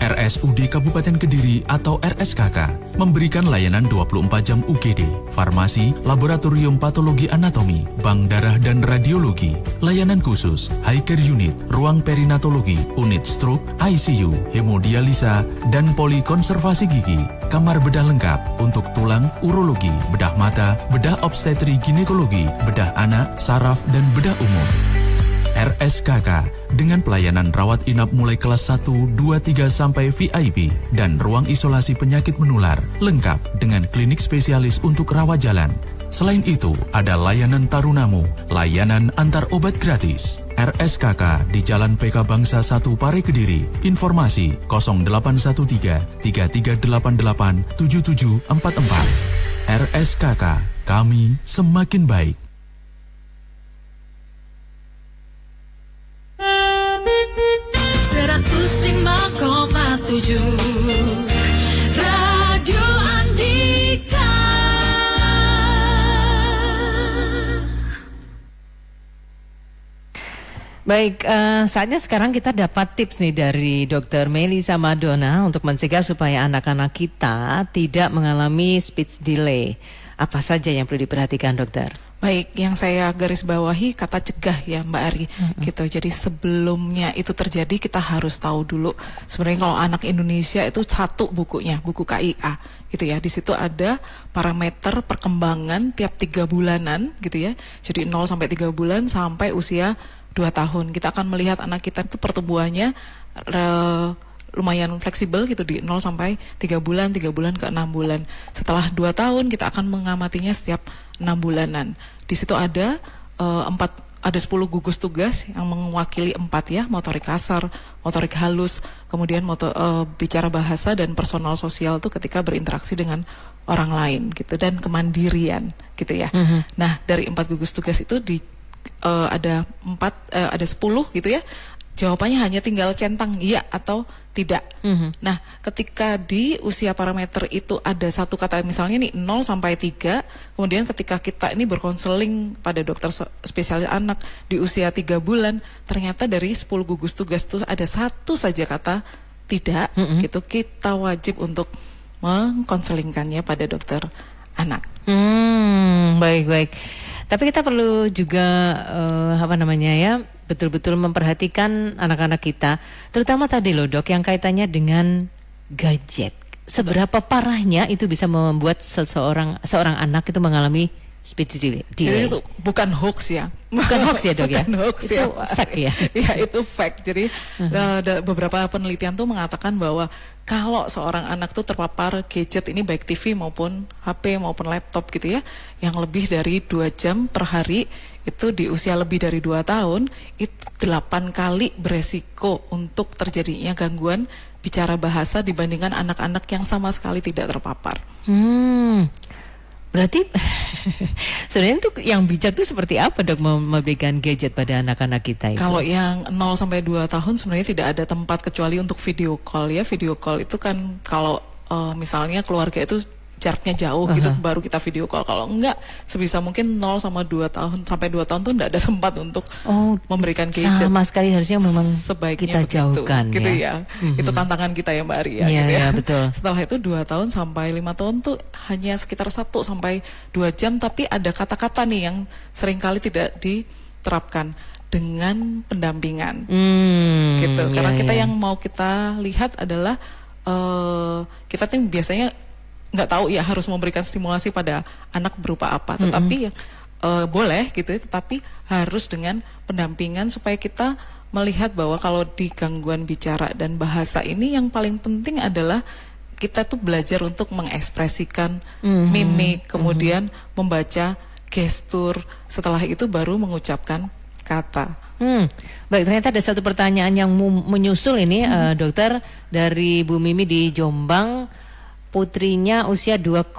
RSUD Kabupaten Kediri atau RSKK memberikan layanan 24 jam UGD, farmasi, laboratorium patologi anatomi, bank darah dan radiologi, layanan khusus, high care unit, ruang perinatologi, unit stroke, ICU, hemodialisa, dan polikonservasi gigi, kamar bedah lengkap untuk tulang, urologi, bedah mata, bedah obstetri ginekologi, bedah anak, saraf, dan bedah umum. RSKK dengan pelayanan rawat inap mulai kelas 1, 2, 3 sampai VIP dan ruang isolasi penyakit menular lengkap dengan klinik spesialis untuk rawat jalan. Selain itu, ada layanan tarunamu, layanan antar obat gratis. RSKK di Jalan PK Bangsa 1 Pare Kediri. Informasi 0813 3388 7744. RSKK, kami semakin baik. Radio Andika. Baik, saatnya sekarang kita dapat tips nih dari Dr. Melisa Madona untuk mencegah supaya anak-anak kita tidak mengalami speech delay. Apa saja yang perlu diperhatikan, dokter? Baik, yang saya garis bawahi kata cegah ya Mbak Ari, gitu. Jadi sebelumnya itu terjadi kita harus tahu dulu. Sebenarnya kalau anak Indonesia itu satu bukunya, buku KIA, gitu ya. Di situ ada parameter perkembangan tiap 3 bulanan, gitu ya. Jadi 0 sampai 3 bulan sampai usia 2 tahun. Kita akan melihat anak kita itu pertumbuhannya lumayan fleksibel gitu di 0 sampai 3 bulan, 3 bulan ke 6 bulan. Setelah 2 tahun kita akan mengamatinya setiap 6 bulanan. Di situ ada 10 gugus tugas yang mewakili 4 ya, motorik kasar, motorik halus, kemudian bicara bahasa dan personal sosial itu ketika berinteraksi dengan orang lain gitu, dan kemandirian gitu ya. Nah, dari 4 gugus tugas itu ada 10 gitu ya. Jawabannya hanya tinggal centang iya atau tidak. Nah, ketika di usia parameter itu ada satu kata, misalnya nih 0 sampai 3, kemudian ketika kita ini berkonseling pada dokter spesialis anak di usia 3 bulan, ternyata dari 10 gugus tugas itu ada satu saja kata tidak, gitu, kita wajib untuk mengkonselingkannya pada dokter anak. Baik-baik. Tapi kita perlu juga betul-betul memperhatikan anak-anak kita, terutama tadi loh dok, yang kaitannya dengan gadget. Seberapa parahnya itu bisa membuat seorang anak itu mengalami speech delay. Jadi itu bukan hoax ya. Bukan hoax ya dok ya? Bukan hoax itu ya. fact ya? Ya itu fact. Jadi beberapa penelitian tuh mengatakan bahwa kalau seorang anak tuh terpapar gadget ini, baik TV maupun HP maupun laptop gitu ya, yang lebih dari 2 jam per hari, itu di usia lebih dari 2 tahun, itu 8 kali beresiko untuk terjadinya gangguan bicara bahasa dibandingkan anak-anak yang sama sekali tidak terpapar. Berarti sebenarnya tuh yang bijak tuh seperti apa dok memberikan gadget pada anak-anak kita itu? Kalau yang 0 sampai 2 tahun sebenarnya tidak ada tempat kecuali untuk video call ya. Video call itu kan kalau misalnya keluarga itu jaraknya jauh gitu, baru kita video call. Kalau enggak, sebisa mungkin 0 sama 2 tahun sampai 2 tahun tuh enggak ada tempat untuk memberikan gadget. Sama sekali harusnya memang sebaiknya kita jauhkan gitu ya. Itu tantangan kita ya Mbak Ari ya, gitu ya. Ya, betul. Setelah itu 2 tahun sampai 5 tahun tuh hanya sekitar 1 sampai 2 jam, tapi ada kata-kata nih yang seringkali tidak diterapkan. dengan pendampingan gitu. Karena kita yang mau kita lihat adalah kita tuh biasanya nggak tahu ya harus memberikan stimulasi pada anak berupa apa, tetapi boleh gitu ya, tetapi harus dengan pendampingan supaya kita melihat bahwa kalau di gangguan bicara dan bahasa ini yang paling penting adalah kita tuh belajar untuk mengekspresikan mimik, kemudian membaca gestur, setelah itu baru mengucapkan kata. Baik, ternyata ada satu pertanyaan yang menyusul ini dokter dari Bu Mimi di Jombang. Putrinya usia 2,9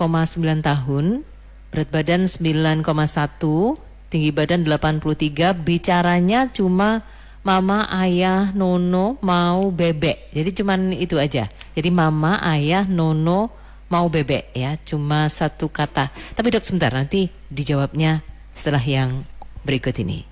tahun, berat badan 9,1, tinggi badan 83, bicaranya cuma mama, ayah, nono, mau bebek. Jadi cuman itu aja. Jadi mama, ayah, nono, mau bebek ya, cuma satu kata. Tapi dok sebentar, nanti dijawabnya setelah yang berikut ini.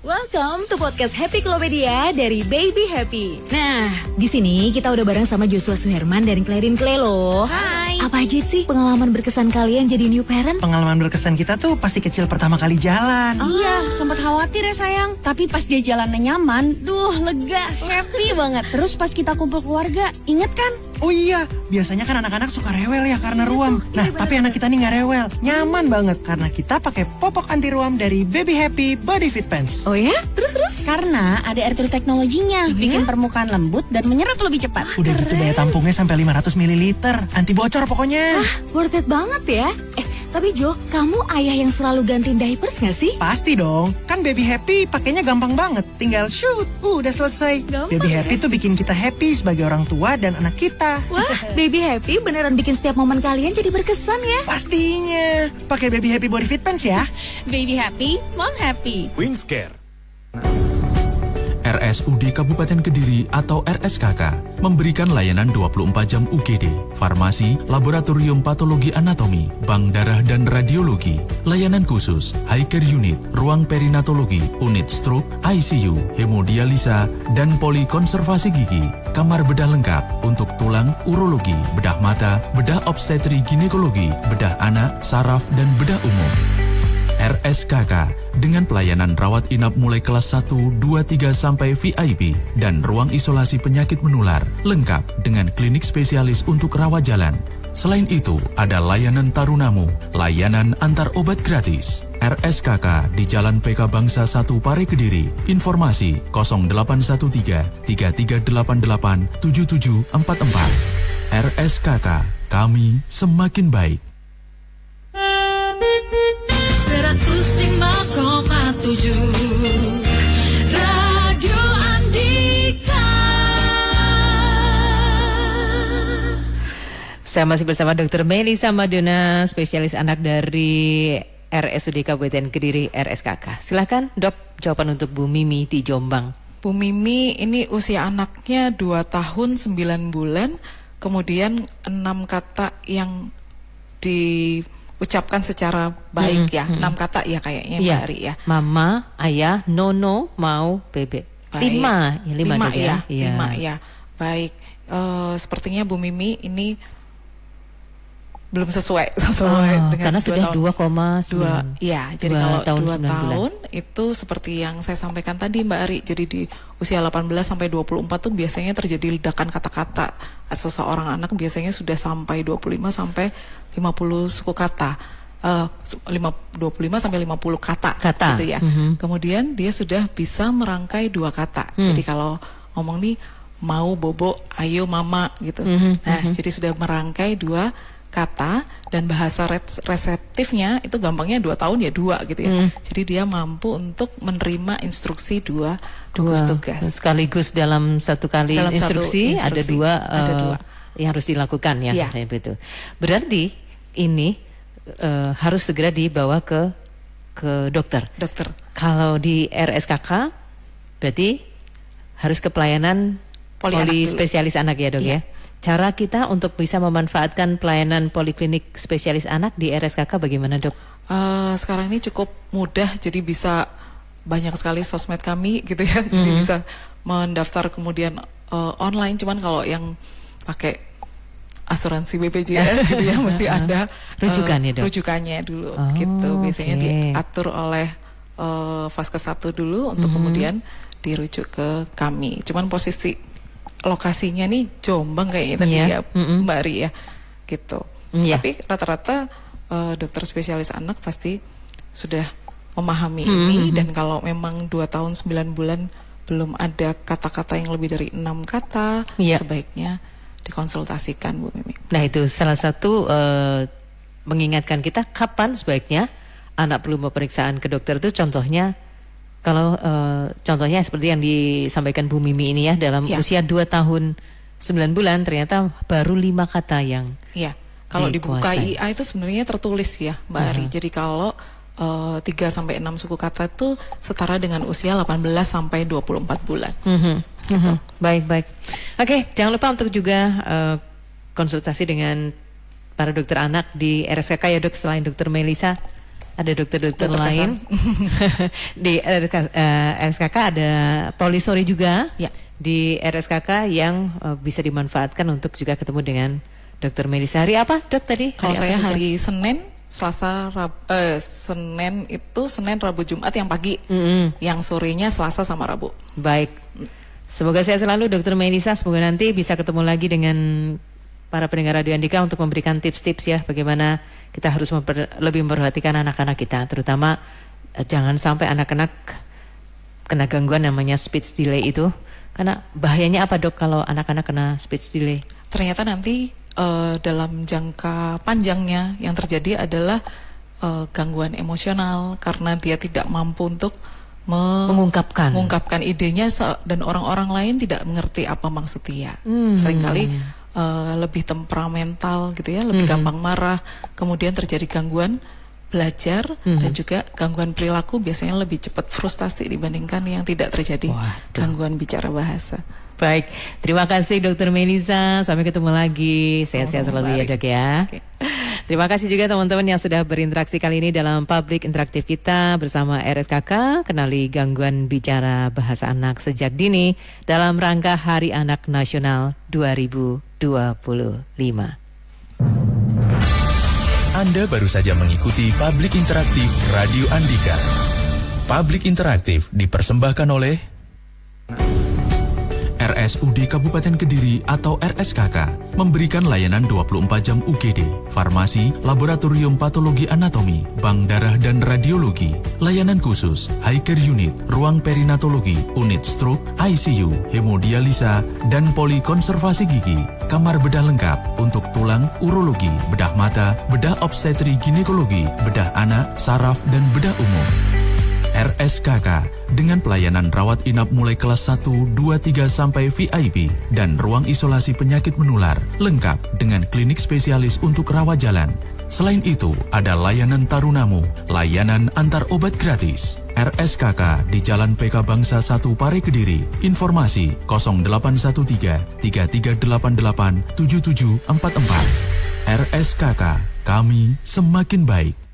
Welcome to podcast Happy Klopedia dari Baby Happy. Nah, di sini kita udah bareng sama Joshua Suherman dari Clarin Clay loh. Hai. Apa aja sih pengalaman berkesan kalian jadi new parent? Pengalaman berkesan kita tuh pasti kecil pertama kali jalan. Iya, sempat khawatir ya sayang. Tapi pas dia jalannya nyaman, lega, happy banget. Terus pas kita kumpul keluarga, inget kan? Oh iya, biasanya kan anak-anak suka rewel ya karena ruam. Nah, tapi anak kita nih nggak rewel, nyaman banget karena kita pakai popok anti ruam dari Baby Happy Body Fit Pants. Oh ya? Terus? Karena ada air true teknologinya, bikin permukaan lembut dan menyerap lebih cepat. Udah gitu daya tampungnya sampai 500 ml, anti bocor pokoknya. Worth it banget ya. Tapi Jo, kamu ayah yang selalu gantiin diapers gak sih? Pasti dong, kan Baby Happy pakainya gampang banget. Tinggal shoot, udah selesai. Gampang, Baby Happy tuh bikin kita happy sebagai orang tua dan anak kita. Wah, Baby Happy beneran bikin setiap momen kalian jadi berkesan ya? Pastinya, pakai Baby Happy Body Fit Pants ya. Baby happy, mom happy. Wingscare. RSUD Kabupaten Kediri atau RSKK memberikan layanan 24 jam UGD, farmasi, laboratorium patologi anatomi, bank darah dan radiologi, layanan khusus, high care unit, ruang perinatologi, unit stroke, ICU, hemodialisa, dan polikonservasi gigi, kamar bedah lengkap untuk tulang, urologi, bedah mata, bedah obstetri ginekologi, bedah anak, saraf, dan bedah umum. RSKK dengan pelayanan rawat inap mulai kelas 1, 2, 3 sampai VIP dan ruang isolasi penyakit menular lengkap dengan klinik spesialis untuk rawat jalan. Selain itu, ada layanan tarunamu, layanan antar obat gratis. RSKK di Jalan PK Bangsa 1 Pare Kediri. Informasi 0813 3388 7744. RSKK, kami semakin baik. 105,7 Radio Andika. Saya masih bersama Dr. Melisa Maduna, spesialis anak dari RSUD Kabupaten Kediri RSKK. Silakan dok, jawaban untuk Bu Mimi di Jombang. Bu Mimi ini usia anaknya 2 tahun 9 bulan, kemudian 6 kata yang diucapkan secara baik 6 kata ya kayaknya Mbak Ari ya. Mama, ayah, nono, mau bebek. 5 ya. Baik. Sepertinya Bu Mimi ini belum sesuai dengan karena sudah 2,9. Ya, jadi kalau 2 tahun itu seperti yang saya sampaikan tadi Mbak Ari. Jadi di usia 18 sampai 24 tuh biasanya terjadi ledakan kata-kata. Seseorang anak biasanya sudah sampai 25 sampai 50 suku kata. 25 sampai 50 kata gitu ya. Kemudian dia sudah bisa merangkai 2 kata. Jadi kalau ngomong nih mau, bobo, ayo, mama gitu. Nah, jadi sudah merangkai 2 kata dan bahasa reseptifnya itu gampangnya 2 tahun ya 2 gitu ya. Jadi dia mampu untuk menerima instruksi 2 tugas. Sekaligus dalam satu kali instruksi ada 2 yang harus dilakukan ya. Betul. Berarti ini harus segera dibawa ke dokter. Kalau di RSKK berarti harus ke pelayanan poli spesialis anak ya dok ya. Cara kita untuk bisa memanfaatkan pelayanan poliklinik spesialis anak di RSKK bagaimana dok? Sekarang ini cukup mudah, jadi bisa banyak sekali sosmed kami gitu ya. Jadi bisa mendaftar kemudian online. Cuman kalau yang pakai asuransi BPJS gitu ya mesti ada rujukannya dok. Rujukannya dulu gitu. Biasanya diatur oleh fase 1 dulu untuk kemudian dirujuk ke kami. Cuman posisi lokasinya nih Jombang kayaknya tadi ya Mbak Ari ya gitu. Tapi rata-rata dokter spesialis anak pasti sudah memahami ini, dan kalau memang 2 tahun 9 bulan belum ada kata-kata yang lebih dari 6 kata, sebaiknya dikonsultasikan Bu Mimi. Nah itu salah satu mengingatkan kita kapan sebaiknya anak perlu pemeriksaan ke dokter itu, contohnya kalau contohnya seperti yang disampaikan Bu Mimi ini ya, dalam usia 2 tahun 9 bulan ternyata baru 5 kata yang kalau di buku KIA itu sebenarnya tertulis ya Mbak Ari. Jadi kalau 3 sampai 6 suku kata itu setara dengan usia 18 sampai 24 bulan. Gitu. Baik. Oke, jangan lupa untuk juga konsultasi dengan para dokter anak di RSKK ya Dok. Selain dokter Melisa, ada dokter-dokter lain. Di RSKK ada Polisori juga. Di RSKK yang bisa dimanfaatkan untuk juga ketemu dengan dokter Melisa. Hari apa Dok tadi? Kalau saya hari Senin, Selasa, Senin itu Senin, Rabu, Jumat yang pagi, yang sorenya Selasa sama Rabu. Baik, semoga sehat selalu Dokter Melisa. Semoga nanti bisa ketemu lagi dengan para pendengar Radio Andika untuk memberikan tips-tips ya, bagaimana kita harus lebih memperhatikan anak-anak kita, terutama jangan sampai anak-anak kena gangguan namanya speech delay itu. Karena bahayanya apa Dok kalau anak-anak kena speech delay? Ternyata nanti dalam jangka panjangnya yang terjadi adalah gangguan emosional, karena dia tidak mampu untuk mengungkapkan idenya, dan orang-orang lain tidak mengerti apa maksud dia. Seringkali lebih temperamental gitu ya, lebih gampang marah, kemudian terjadi gangguan belajar dan juga gangguan perilaku, biasanya lebih cepat frustasi dibandingkan yang tidak terjadi gangguan bicara bahasa. Baik, terima kasih Dokter Melisa. Sampai ketemu lagi. Sehat-sehat selalu ya Dok ya. Terima kasih juga teman-teman yang sudah berinteraksi kali ini dalam public interaktif kita bersama RSKK, kenali gangguan bicara bahasa anak sejak dini dalam rangka Hari Anak Nasional 2025. Anda baru saja mengikuti public interaktif Radio Andika. Public interaktif dipersembahkan oleh RSUD Kabupaten Kediri atau RSKK memberikan layanan 24 jam UGD, farmasi, laboratorium patologi anatomi, bank darah dan radiologi, layanan khusus, high care unit, ruang perinatologi, unit stroke, ICU, hemodialisa, dan polikonservasi gigi, kamar bedah lengkap untuk tulang, urologi, bedah mata, bedah obstetri ginekologi, bedah anak, saraf, dan bedah umum. RSKK dengan pelayanan rawat inap mulai kelas 1, 2, 3 sampai VIP dan ruang isolasi penyakit menular lengkap dengan klinik spesialis untuk rawat jalan. Selain itu, ada layanan tarunamu, layanan antar obat gratis. RSKK di Jalan PK Bangsa 1 Pare Kediri. Informasi 0813 3388 7744. RSKK, kami semakin baik.